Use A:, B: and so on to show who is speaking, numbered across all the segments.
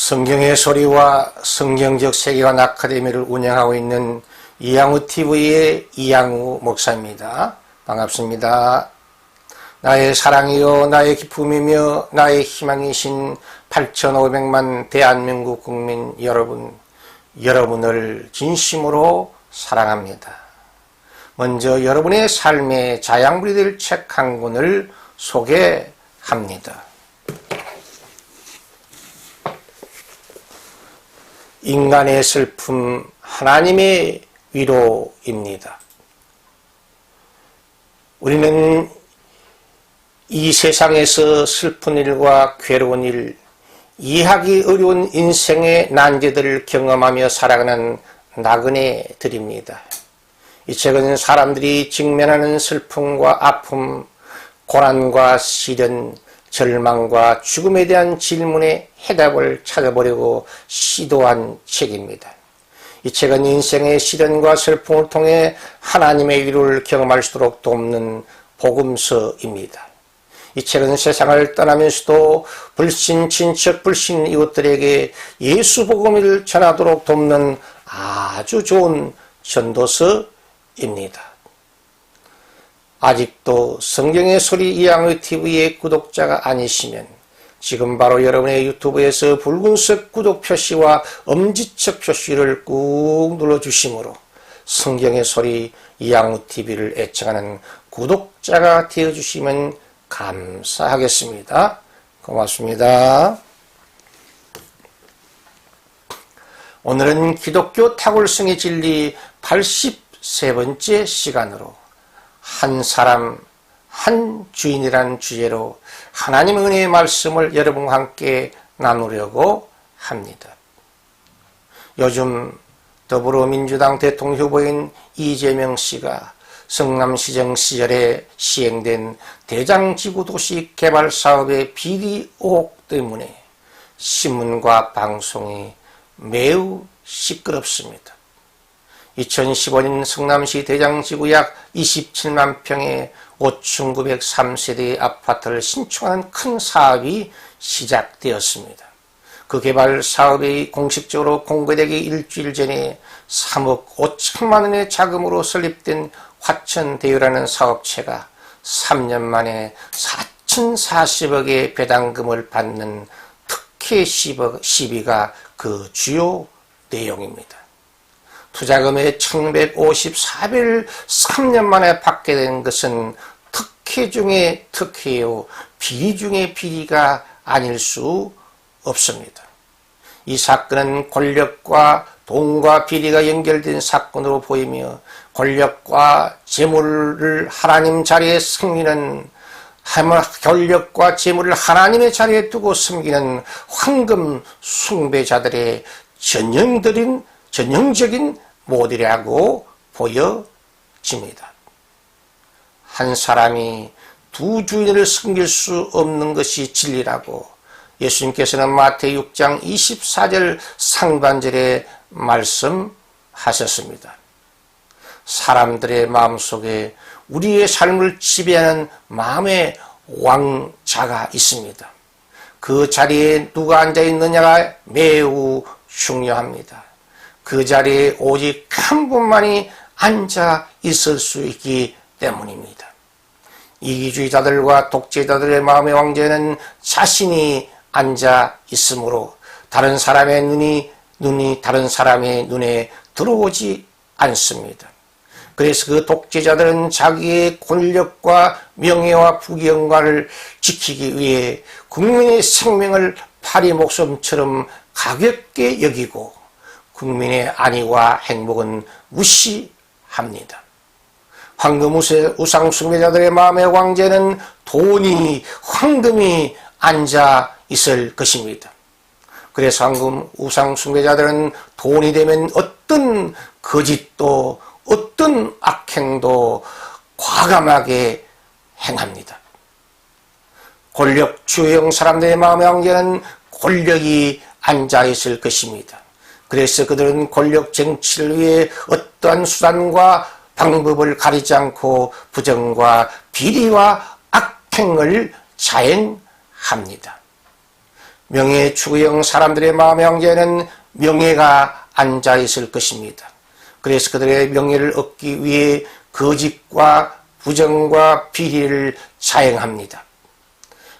A: 성경의 소리와 성경적 세계관 아카데미를 운영하고 있는 이양우TV의 이양우 목사입니다. 반갑습니다. 나의 사랑이요 나의 기쁨이며 나의 희망이신 8,500만 대한민국 국민 여러분, 여러분을 진심으로 사랑합니다. 먼저 여러분의 삶의 자양분이 될 책 한 권을 소개합니다. 인간의 슬픔, 하나님의 위로입니다. 우리는 이 세상에서 슬픈 일과 괴로운 일, 이해하기 어려운 인생의 난제들을 경험하며 살아가는 나그네들입니다. 이 책은 사람들이 직면하는 슬픔과 아픔, 고난과 시련, 절망과 죽음에 대한 질문에 해답을 찾아보려고 시도한 책입니다. 이 책은 인생의 시련과 슬픔을 통해 하나님의 위로를 경험할 수 있도록 돕는 복음서입니다. 이 책은 세상을 떠나면서도 불신 친척, 불신 이웃들에게 예수 복음을 전하도록 돕는 아주 좋은 전도서입니다. 아직도 성경의 소리 이양우TV의 구독자가 아니시면 지금 바로 여러분의 유튜브에서 붉은색 구독 표시와 엄지척 표시를 꾹 눌러주심으로 성경의 소리 이양우TV를 애청하는 구독자가 되어주시면 감사하겠습니다. 고맙습니다. 오늘은 기독교 탁월성의 진리 83번째 시간으로 한 사람, 한 주인이라는 주제로 하나님의 은혜의 말씀을 여러분과 함께 나누려고 합니다. 요즘 더불어민주당 대통령 후보인 이재명 씨가 성남시정 시절에 시행된 대장지구도시 개발 사업의 비리 의혹 때문에 신문과 방송이 매우 시끄럽습니다. 2015년 성남시 대장지구 약 27만 평의 5,903세대의 아파트를 신축하는 큰 사업이 시작되었습니다. 그 개발 사업이 공식적으로 공개되기 일주일 전에 3억 5천만 원의 자금으로 설립된 화천대유라는 사업체가 3년 만에 4,040억의 배당금을 받는 특혜 시비가 그 주요 내용입니다. 투자금의 1,154배를 3년 만에 받게 된 것은 특혜 중에 특혜요, 비리 중에 비리가 아닐 수 없습니다. 이 사건은 권력과 돈과 비리가 연결된 사건으로 보이며 권력과 재물을 하나님 자리에 숨기는 권력과 재물을 하나님의 자리에 두고 숨기는 황금 숭배자들의 전형적인 모델이라고 보여집니다. 한 사람이 두 주인을 섬길 수 없는 것이 진리라고 예수님께서는 마태복음 6장 24절 상반절에 말씀하셨습니다. 사람들의 마음속에 우리의 삶을 지배하는 마음의 왕자가 있습니다. 그 자리에 누가 앉아있느냐가 매우 중요합니다. 그 자리에 오직 한 분만이 앉아 있을 수 있기 때문입니다. 이기주의자들과 독재자들의 마음의 왕자는 자신이 앉아 있으므로 다른 사람의 눈이 다른 사람의 눈에 들어오지 않습니다. 그래서 그 독재자들은 자기의 권력과 명예와 부귀영화를 지키기 위해 국민의 생명을 파리 목숨처럼 가볍게 여기고 국민의 안위와 행복은 무시합니다. 황금 우상 숭배자들의 마음의 왕제는 돈이, 황금이 앉아 있을 것입니다. 그래서 황금 우상 숭배자들은 돈이 되면 어떤 거짓도 어떤 악행도 과감하게 행합니다. 권력 주형 사람들의 마음의 왕제는 권력이 앉아 있을 것입니다. 그래서 그들은 권력 쟁취를 위해 어떠한 수단과 방법을 가리지 않고 부정과 비리와 악행을 자행합니다. 명예 추구형 사람들의 마음의 황제에는 명예가 앉아 있을 것입니다. 그래서 그들의 명예를 얻기 위해 거짓과 부정과 비리를 자행합니다.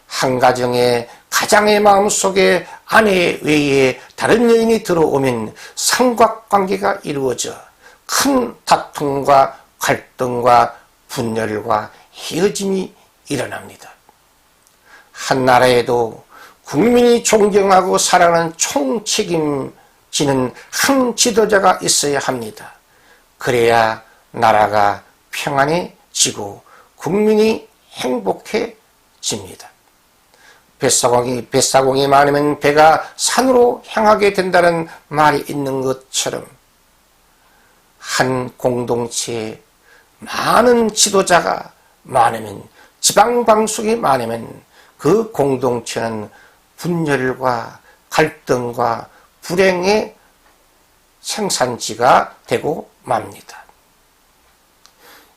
A: 한 가정에 가장의 마음속에 아내 외에 다른 여인이 들어오면 삼각관계가 이루어져 큰 다툼과 갈등과 분열과 헤어짐이 일어납니다. 한 나라에도 국민이 존경하고 사랑하는 총책임지는 한 지도자가 있어야 합니다. 그래야 나라가 평안해지고 국민이 행복해집니다. 뱃사공이 많으면 배가 산으로 향하게 된다는 말이 있는 것처럼 한 공동체에 많은 지도자가 많으면, 지방방송이 많으면 그 공동체는 분열과 갈등과 불행의 생산지가 되고 맙니다.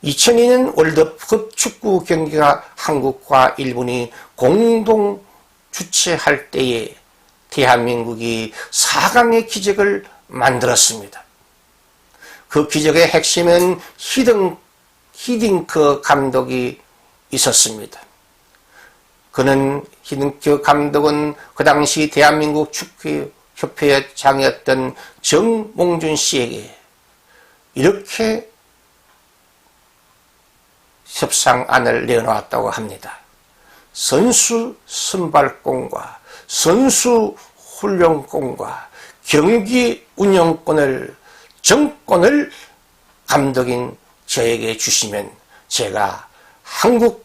A: 2002년 월드컵 축구 경기가 한국과 일본이 공동 주최할 때에 대한민국이 4강의 기적을 만들었습니다. 그 기적의 핵심은 히딩크 감독이 있었습니다. 히딩크 감독은 그 당시 대한민국 축구협회의 장이었던 정몽준 씨에게 이렇게 협상안을 내놓았다고 합니다. 선수 선발권과 선수 훈련권과 경기 운영권을, 정권을 감독인 저에게 주시면 제가 한국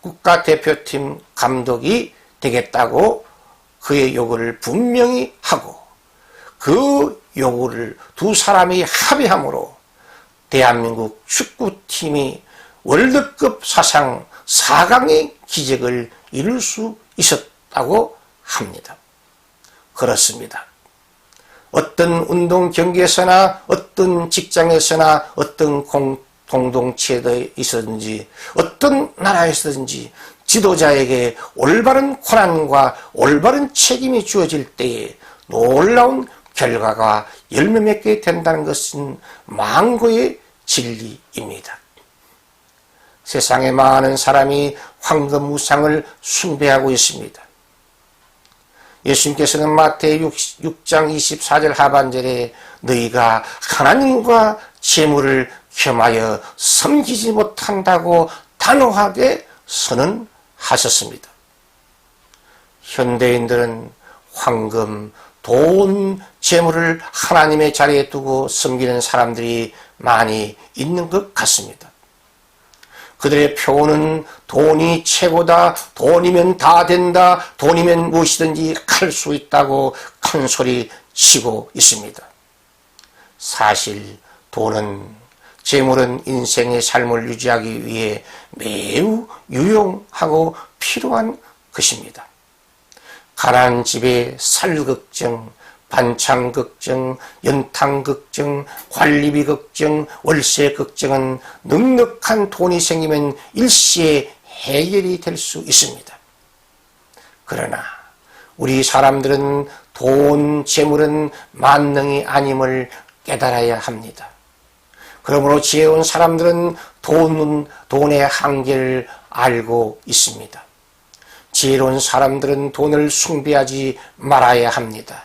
A: 국가대표팀 감독이 되겠다고 그의 요구를 분명히 하고, 그 요구를 두 사람이 합의함으로 대한민국 축구팀이 월드컵 사상 4강의 기적을 이룰 수 있었다고 합니다. 그렇습니다. 어떤 운동 경기에서나 어떤 직장에서나 어떤 공동체에 있었든지 어떤 나라에서든지 지도자에게 올바른 권한과 올바른 책임이 주어질 때에 놀라운 결과가 열매 맺게 된다는 것은 만고의 진리입니다. 세상에 많은 사람이 황금우상을 숭배하고 있습니다. 예수님께서는 마태복음 6장 24절 하반절에 너희가 하나님과 재물을 겸하여 섬기지 못한다고 단호하게 선언하셨습니다. 현대인들은 황금, 돈, 재물을 하나님의 자리에 두고 섬기는 사람들이 많이 있는 것 같습니다. 그들의 표현은 돈이 최고다, 돈이면 다 된다, 돈이면 무엇이든지 할 수 있다고 큰 소리 치고 있습니다. 사실 돈은, 재물은 인생의 삶을 유지하기 위해 매우 유용하고 필요한 것입니다. 가난한 집에 살 걱정, 반찬 걱정, 연탄 걱정, 관리비 걱정, 월세 걱정은 넉넉한 돈이 생기면 일시에 해결이 될 수 있습니다. 그러나 우리 사람들은 돈, 재물은 만능이 아님을 깨달아야 합니다. 그러므로 지혜로운 사람들은 돈의 한계를 알고 있습니다. 지혜로운 사람들은 돈을 숭배하지 말아야 합니다.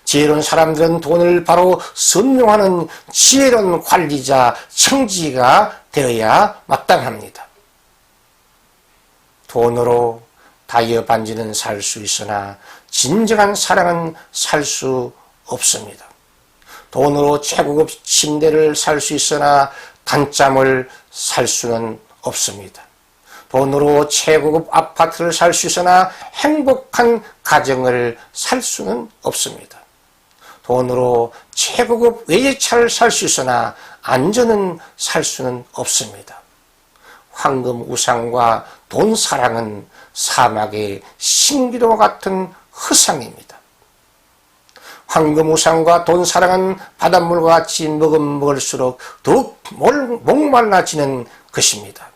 A: 지혜로운 사람들은 돈을 바로 선용하는 지혜로운 관리자, 청지가 되어야 마땅합니다. 돈으로 다이어 반지는 살 수 있으나 진정한 사랑은 살 수 없습니다. 돈으로 최고급 침대를 살 수 있으나 단잠을 살 수는 없습니다. 돈으로 최고급 아파트를 살 수 있으나 행복한 가정을 살 수는 없습니다. 돈으로 최고급 외제차를 살 수 있으나 안전은 살 수는 없습니다. 황금 우상과 돈 사랑은 사막의 신기도와 같은 허상입니다. 황금 우상과 돈 사랑은 바닷물과 같이 먹을수록 더욱 목말라지는 것입니다.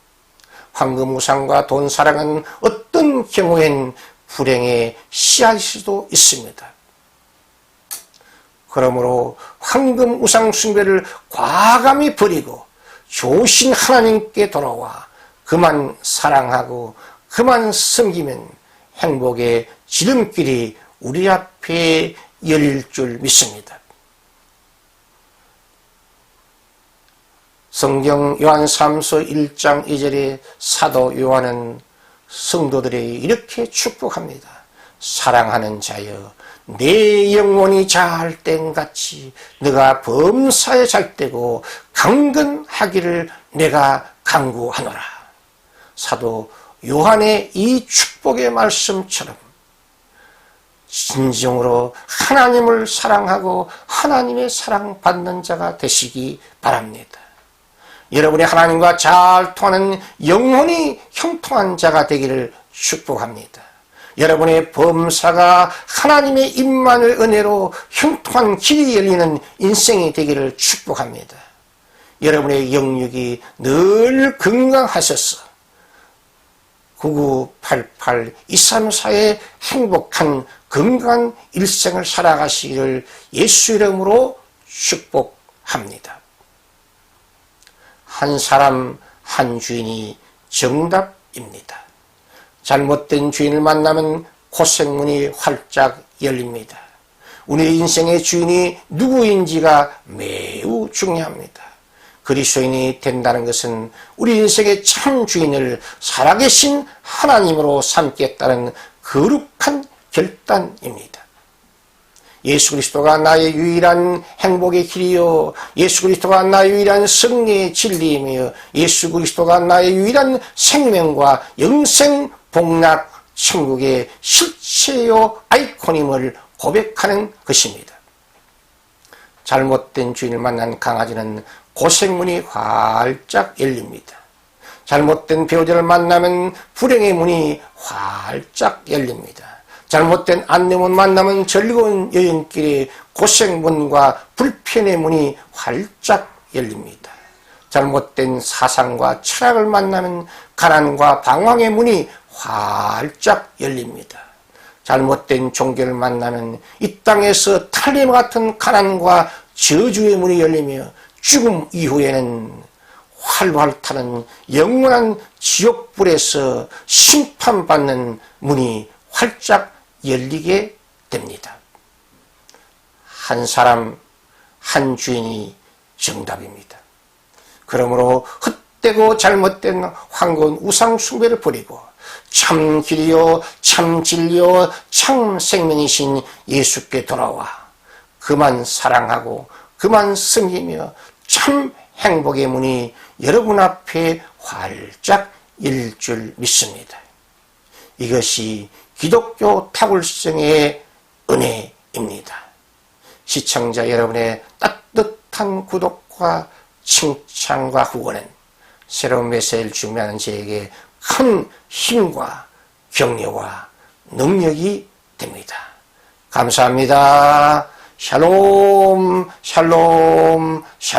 A: 황금 우상과 돈 사랑은 어떤 경우엔 불행의 씨앗일 수도 있습니다. 그러므로 황금 우상 숭배를 과감히 버리고 좋으신 하나님께 돌아와 그만 사랑하고 그만 섬기면 행복의 지름길이 우리 앞에 열릴 줄 믿습니다. 성경 요한 3서 1장 2절에 사도 요한은 성도들에게 이렇게 축복합니다. 사랑하는 자여, 내 영혼이 자할 땐같이 너가 범사에 잘되고 강건하기를 내가 간구하노라. 사도 요한의 이 축복의 말씀처럼 진정으로 하나님을 사랑하고 하나님의 사랑받는 자가 되시기 바랍니다. 여러분이 하나님과 잘 통하는 영혼이 형통한 자가 되기를 축복합니다. 여러분의 범사가 하나님의 임만을 은혜로 형통한 길이 열리는 인생이 되기를 축복합니다. 여러분의 영육이 늘 건강하셔서 9988 234의 행복한 건강한 일생을 살아가시기를 예수 이름으로 축복합니다. 한 사람 한 주인이 정답입니다. 잘못된 주인을 만나면 고생문이 활짝 열립니다. 우리 인생의 주인이 누구인지가 매우 중요합니다. 그리스도인이 된다는 것은 우리 인생의 참 주인을 살아계신 하나님으로 삼겠다는 거룩한 결단입니다. 예수 그리스도가 나의 유일한 행복의 길이요, 예수 그리스도가 나의 유일한 승리의 진리이며 예수 그리스도가 나의 유일한 생명과 영생 복락 천국의 실체요 아이콘임을 고백하는 것입니다. 잘못된 주인을 만난 강아지는 고생문이 활짝 열립니다. 잘못된 배우자를 만나면 불행의 문이 활짝 열립니다. 잘못된 안내문 만나면 즐거운 여행길에 고생문과 불편의 문이 활짝 열립니다. 잘못된 사상과 철학을 만나면 가난과 방황의 문이 활짝 열립니다. 잘못된 종교를 만나면 이 땅에서 탈림과 같은 가난과 저주의 문이 열리며 죽음 이후에는 활활 타는 영원한 지옥불에서 심판받는 문이 활짝 열리게 됩니다. 한 사람 한 주인이 정답입니다. 그러므로 헛되고 잘못된 황금 우상 숭배를 버리고 참 길이요 참 진리요 참 생명이신 예수께 돌아와 그만 사랑하고 그만 섬기며 참 행복의 문이 여러분 앞에 활짝 열릴 줄 믿습니다. 이것이 기독교 탁월성의 은혜입니다. 시청자 여러분의 따뜻한 구독과 칭찬과 후원은 새로운 메시지를 준비하는 저에게 큰 힘과 격려와 능력이 됩니다. 감사합니다. 샬롬 샬롬 샬롬.